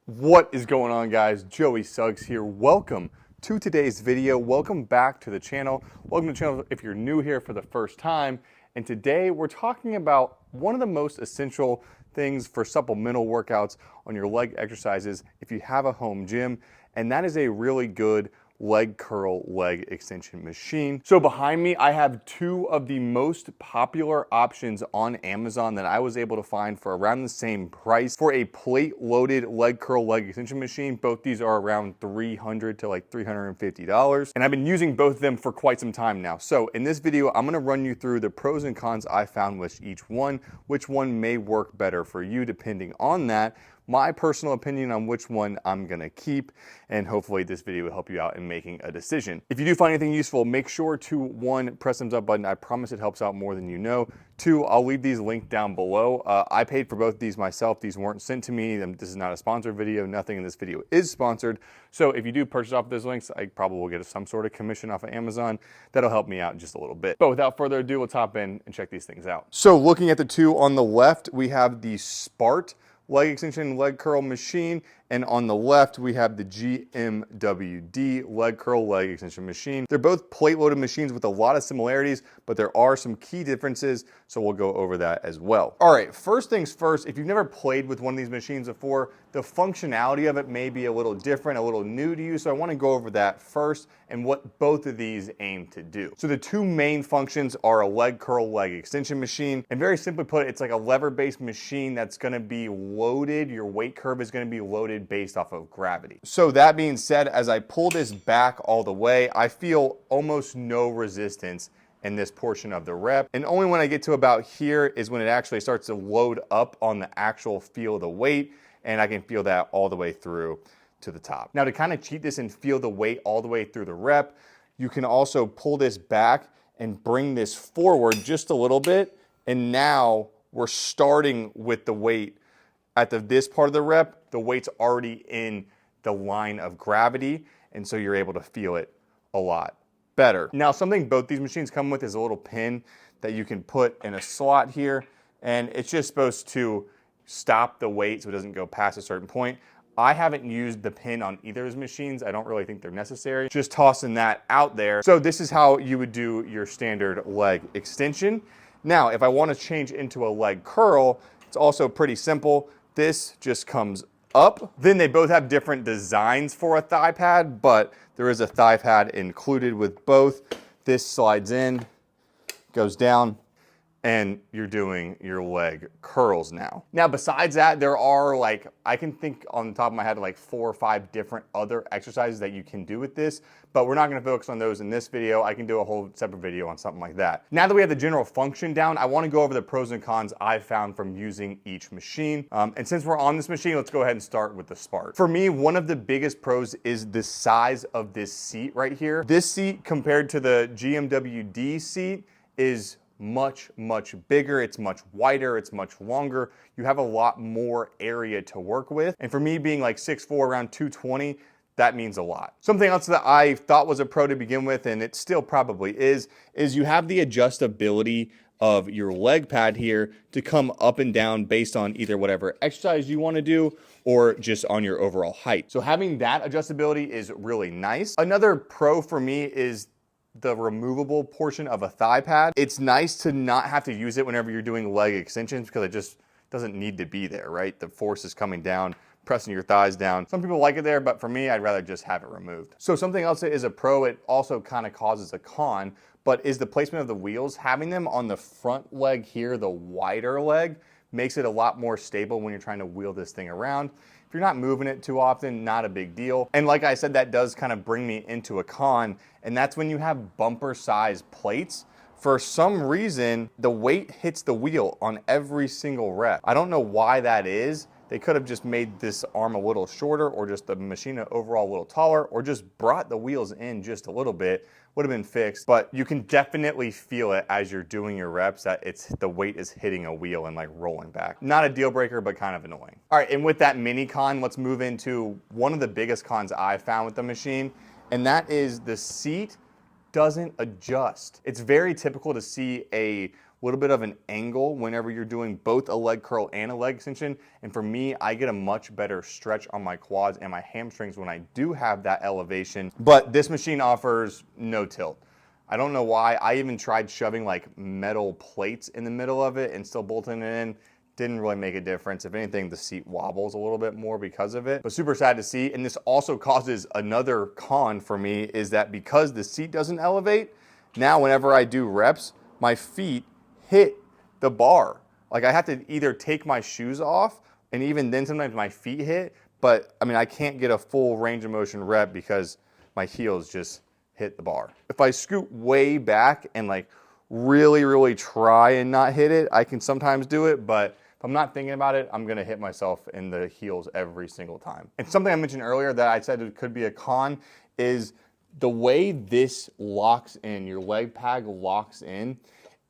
What is going on, guys? Joey Suggs here. Welcome to today's video. Welcome back to the channel. Welcome to the channel if you're new here for the first time. And today we're talking about one of the most essential things for supplemental workouts on your leg exercises if you have a home gym, and that is a really good leg curl leg extension machine. So behind me, I have two of the most popular options on Amazon that I was able to find for around the same price for a plate loaded leg curl leg extension machine. Both these are around $300 to like $350. And I've been using both of them for quite some time now. So in this video, I'm gonna run you through the pros and cons I found with each one, which one may work better for you depending on that, my personal opinion on which one I'm gonna keep, and hopefully this video will help you out in making a decision. If you do find anything useful, make sure to 1, press thumbs up button. I promise it helps out more than you know. 2, I'll leave these linked down below. I paid for both of these myself. These weren't sent to me. This is not a sponsored video. Nothing in this video is sponsored. So if you do purchase off those links, I probably will get some sort of commission off of Amazon. That'll help me out just a little bit. But without further ado, let's hop in and check these things out. So looking at the two on the left, we have the Spart leg extension leg curl machine, and on the left we have the GMWD leg curl leg extension machine. They're both plate loaded machines with a lot of similarities, but there are some key differences, so we'll go over that as well. All right, first things first, if you've never played with one of these machines before, the functionality of it may be a little different, a little new to you, so I want to go over that first and what both of these aim to do. So the two main functions are a leg curl leg extension machine, and very simply put, it's like a lever-based machine that's going to be loaded. Your weight curve is going to be loaded based off of gravity. So that being said, as I pull this back all the way, I feel almost no resistance in this portion of the rep, and only when I get to about here is when it actually starts to load up on the actual feel of the weight, and I can feel that all the way through to the top. Now to kind of cheat this and feel the weight all the way through the rep, you can also pull this back and bring this forward just a little bit, and now we're starting with the weight at this part of the rep. The weight's already in the line of gravity, and so you're able to feel it a lot better. Now, something both these machines come with is a little pin that you can put in a slot here, and it's just supposed to stop the weight so it doesn't go past a certain point. I haven't used the pin on either of those machines. I don't really think they're necessary. Just tossing that out there. So this is how you would do your standard leg extension. Now, if I want to change into a leg curl, it's also pretty simple. This just comes up. Then they both have different designs for a thigh pad, but there is a thigh pad included with both. This slides in, goes down, and you're doing your leg curls now. Now, besides that, there are I can think on the top of my head like 4 or 5 different other exercises that you can do with this, but we're not gonna focus on those in this video. I can do a whole separate video on something like that. Now that we have the general function down, I wanna go over the pros and cons I've found from using each machine. And since we're on this machine, let's go ahead and start with the Spart. For me, one of the biggest pros is the size of this seat right here. This seat compared to the GMWD seat is much bigger. It's much wider, it's much longer. You have a lot more area to work with. And for me being like 6'4", around 220, that means a lot. Something else that I thought was a pro to begin with, and it still probably is you have the adjustability of your leg pad here to come up and down based on either whatever exercise you want to do or just on your overall height. So having that adjustability is really nice. Another pro for me is the removable portion of a thigh pad. It's nice to not have to use it whenever you're doing leg extensions because it just doesn't need to be there, right? The force is coming down, pressing your thighs down. Some people like it there, but for me, I'd rather just have it removed. So something else that is a pro, it also kind of causes a con, but is the placement of the wheels. Having them on the front leg here, the wider leg, makes it a lot more stable when you're trying to wheel this thing around. If you're not moving it too often, not a big deal. And like I said, that does kind of bring me into a con, and that's when you have bumper size plates. For some reason, the weight hits the wheel on every single rep. I don't know why that is. They could have just made this arm a little shorter, or just the machine overall a little taller, or just brought the wheels in just a little bit. Would have been fixed, but you can definitely feel it as you're doing your reps that the weight is hitting a wheel and like rolling back. Not a deal breaker, but kind of annoying. All right, and with that mini con, let's move into one of the biggest cons I found with the machine, and that is the seat doesn't adjust. It's very typical to see a little bit of an angle whenever you're doing both a leg curl and a leg extension. And for me, I get a much better stretch on my quads and my hamstrings when I do have that elevation. But this machine offers no tilt. I don't know why. I even tried shoving like metal plates in the middle of it and still bolting it in. Didn't really make a difference. If anything, the seat wobbles a little bit more because of it, but super sad to see. And this also causes another con for me, is that because the seat doesn't elevate, now whenever I do reps, my feet hit the bar. Like I have to either take my shoes off, and even then sometimes my feet hit, but I mean, I can't get a full range of motion rep because my heels just hit the bar. If I scoot way back and like really try and not hit it, I can sometimes do it, but if I'm not thinking about it, I'm gonna hit myself in the heels every single time. And something I mentioned earlier that I said it could be a con is the way this locks in, your leg pad locks in,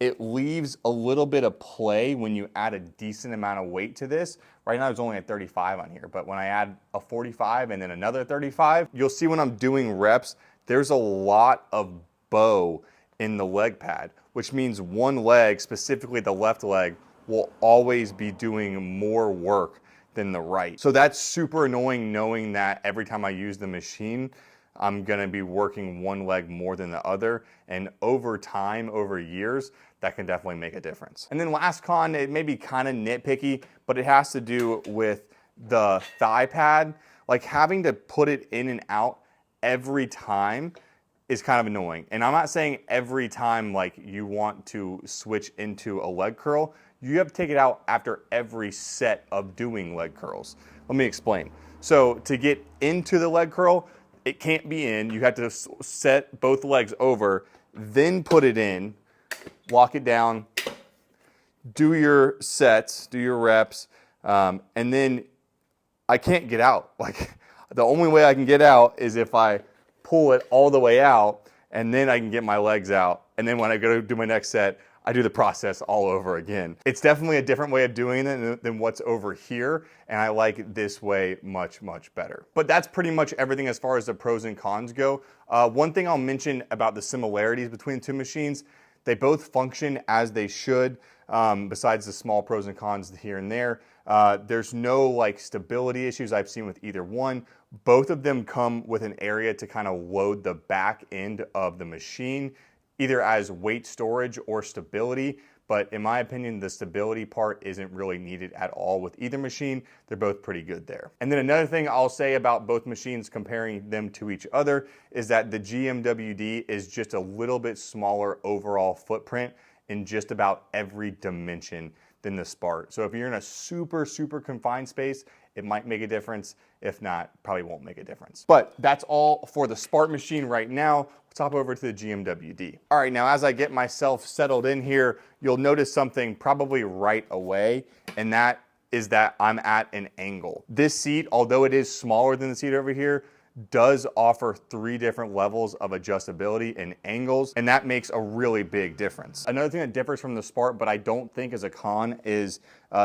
it leaves a little bit of play when you add a decent amount of weight to this. Right now it's only at 35 on here, but when I add a 45 and then another 35, you'll see when I'm doing reps, there's a lot of bow in the leg pad, which means one leg, specifically the left leg, will always be doing more work than the right. So that's super annoying, knowing that every time I use the machine, I'm gonna be working one leg more than the other. And over time, over years, that can definitely make a difference. And then last con, it may be kind of nitpicky, but it has to do with the thigh pad. Like having to put it in and out every time is kind of annoying. And I'm not saying every time like you want to switch into a leg curl, you have to take it out after every set of doing leg curls. Let me explain. So to get into the leg curl, it can't be in. You have to set both legs over, then put it in, lock it down, do your sets, do your reps, and then I can't get out. Like the only way I can get out is if I pull it all the way out, and then I can get my legs out. And then when I go to do my next set, I do the process all over again. It's definitely a different way of doing it than what's over here, and I like this way much better. But that's pretty much everything as far as the pros and cons go. One thing I'll mention about the similarities between the two machines, they both function as they should, besides the small pros and cons here and there. There's no like stability issues I've seen with either one. Both of them come with an area to kind of load the back end of the machine, either as weight storage or stability. But in my opinion, the stability part isn't really needed at all with either machine. They're both pretty good there. And then another thing I'll say about both machines, comparing them to each other, is that the GMWD is just a little bit smaller overall footprint in just about every dimension than the Spart. So if you're in a super confined space, it might make a difference. If not, probably won't make a difference. But that's all for the Spart machine right now. Let's hop over to the GMWD. All right, now as I get myself settled in here, you'll notice something probably right away, and that is that I'm at an angle. This seat, although it is smaller than the seat over here, does offer 3 different levels of adjustability and angles, and that makes a really big difference. Another thing that differs from the Spart, but I don't think is a con, is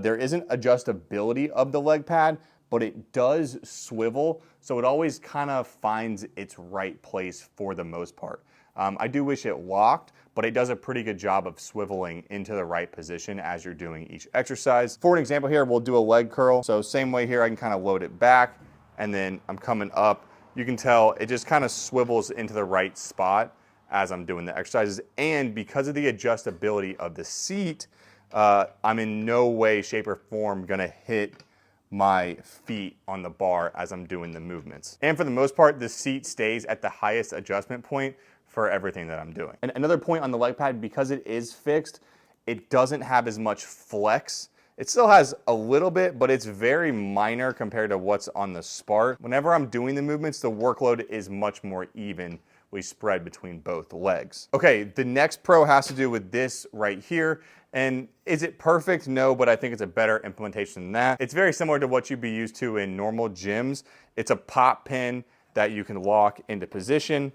there isn't adjustability of the leg pad, but it does swivel, so it always kind of finds its right place for the most part. I do wish it locked, but it does a pretty good job of swiveling into the right position as you're doing each exercise. For an example here, we'll do a leg curl. So same way here, I can kind of load it back, and then I'm coming up. You can tell it just kind of swivels into the right spot as I'm doing the exercises. And because of the adjustability of the seat, I'm in no way, shape, or form gonna hit my feet on the bar as I'm doing the movements. And for the most part, the seat stays at the highest adjustment point for everything that I'm doing. And another point on the leg pad, because it is fixed, it doesn't have as much flex. It still has a little bit, but it's very minor compared to what's on the Spart. Whenever I'm doing the movements, the workload is much more evenly spread between both legs. Okay, the next pro has to do with this right here. And is it perfect? No, but I think it's a better implementation than that. It's very similar to what you'd be used to in normal gyms. It's a pop pin that you can lock into position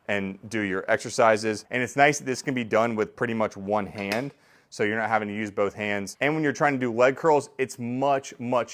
and do your exercises. And it's nice that this can be done with pretty much one hand, so you're not having to use both hands. And when you're trying to do leg curls, it's much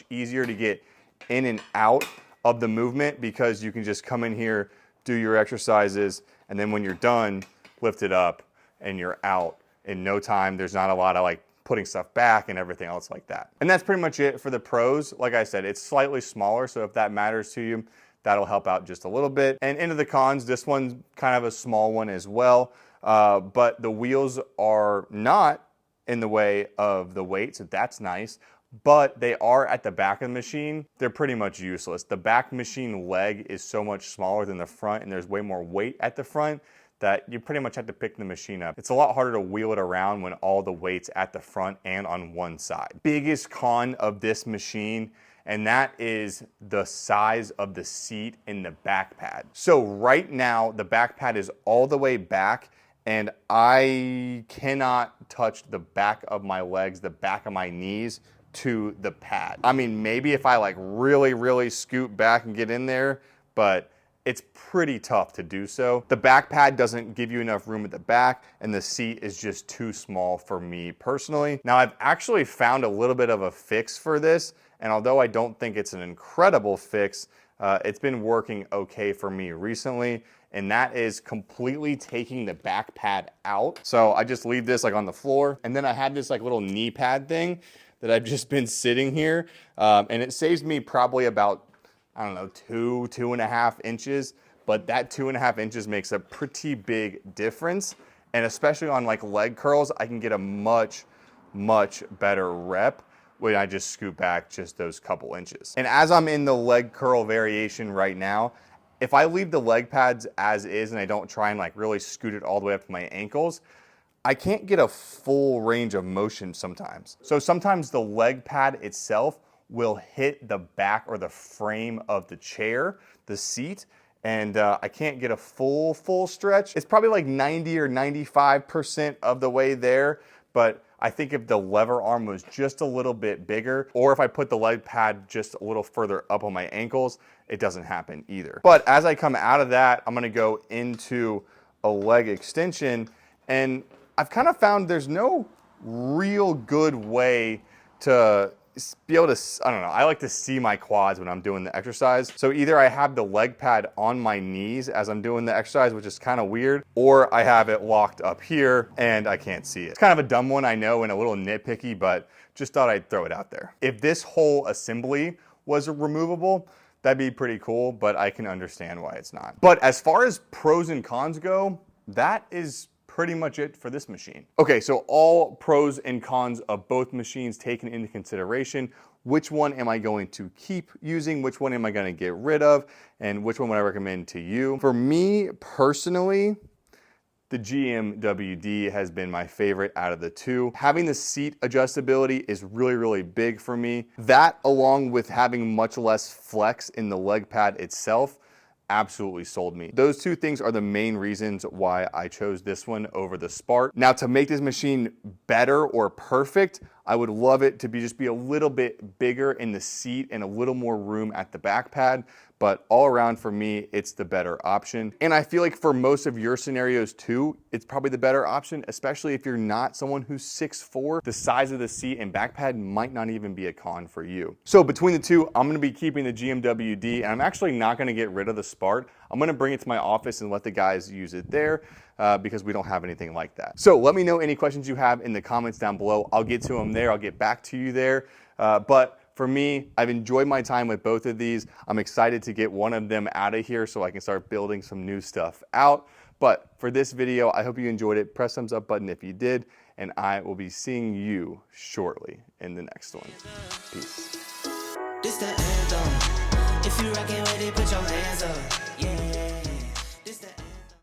easier to get in and out of the movement, because you can just come in here, do your exercises, and then when you're done, lift it up and you're out in no time. There's not a lot of like putting stuff back and everything else like that. And that's pretty much it for the pros. Like I said, it's slightly smaller, so if that matters to you, that'll help out just a little bit. And into the cons, this one's kind of a small one as well, but the wheels are not in the way of the weight, so that's nice. But they are at the back of the machine. They're pretty much useless. The back machine leg is so much smaller than the front, and there's way more weight at the front that you pretty much have to pick the machine up. It's a lot harder to wheel it around when all the weight's at the front and on one side. Biggest con of this machine, and that is the size of the seat in the back pad. So right now, the back pad is all the way back, and I cannot touch the back of my legs, the back of my knees to the pad. I mean, maybe if I like really scoot back and get in there, but it's pretty tough to do so. The back pad doesn't give you enough room at the back, and the seat is just too small for me personally. Now, I've actually found a little bit of a fix for this, and although I don't think it's an incredible fix, it's been working okay for me recently, and that is completely taking the back pad out. So I just leave this like on the floor, and then I have this like little knee pad thing that I've just been sitting here, and it saves me probably about, I don't know, 2.5 inches, but that 2.5 inches makes a pretty big difference. And especially on like leg curls, I can get a much better rep when I just scoot back just those couple inches. And as I'm in the leg curl variation right now, if I leave the leg pads as is and I don't try and like really scoot it all the way up to my ankles, I can't get a full range of motion sometimes. So sometimes the leg pad itself will hit the back or the frame of the chair, the seat, and I can't get a full stretch. It's probably like 90 or 95% of the way there, but I think if the lever arm was just a little bit bigger, or if I put the leg pad just a little further up on my ankles, it doesn't happen either. But as I come out of that, I'm gonna go into a leg extension, and I've kind of found there's no real good way to be able to, I don't know, I like to see my quads when I'm doing the exercise. So either I have the leg pad on my knees as I'm doing the exercise, which is kind of weird, or I have it locked up here and I can't see it. It's kind of a dumb one, I know, and a little nitpicky, but just thought I'd throw it out there. If this whole assembly was removable, that'd be pretty cool, but I can understand why it's not. But as far as pros and cons go, that is pretty much it for this machine. Okay, so all pros and cons of both machines taken into consideration. Which one am I going to keep using? Which one am I going to get rid of? And which one would I recommend to you? For me personally, the GMWD has been my favorite out of the two. Having the seat adjustability is really big for me. That, along with having much less flex in the leg pad itself, absolutely sold me. Those two things are the main reasons why I chose this one over the Spart. Now, to make this machine better or perfect, I would love it to just be a little bit bigger in the seat and a little more room at the back pad. But all around for me, it's the better option. And I feel like for most of your scenarios too, it's probably the better option, especially if you're not someone who's 6'4". The size of the seat and back pad might not even be a con for you. So between the two, I'm gonna be keeping the GMWD, and I'm actually not gonna get rid of the Spart. I'm gonna bring it to my office and let the guys use it there because we don't have anything like that. So let me know any questions you have in the comments down below. I'll get to them there, I'll get back to you there. But for me, I've enjoyed my time with both of these. I'm excited to get one of them out of here so I can start building some new stuff out. But for this video, I hope you enjoyed it. Press thumbs up button if you did, and I will be seeing you shortly in the next one. Peace. This the anthem. If you rockin' with it, put your hands up.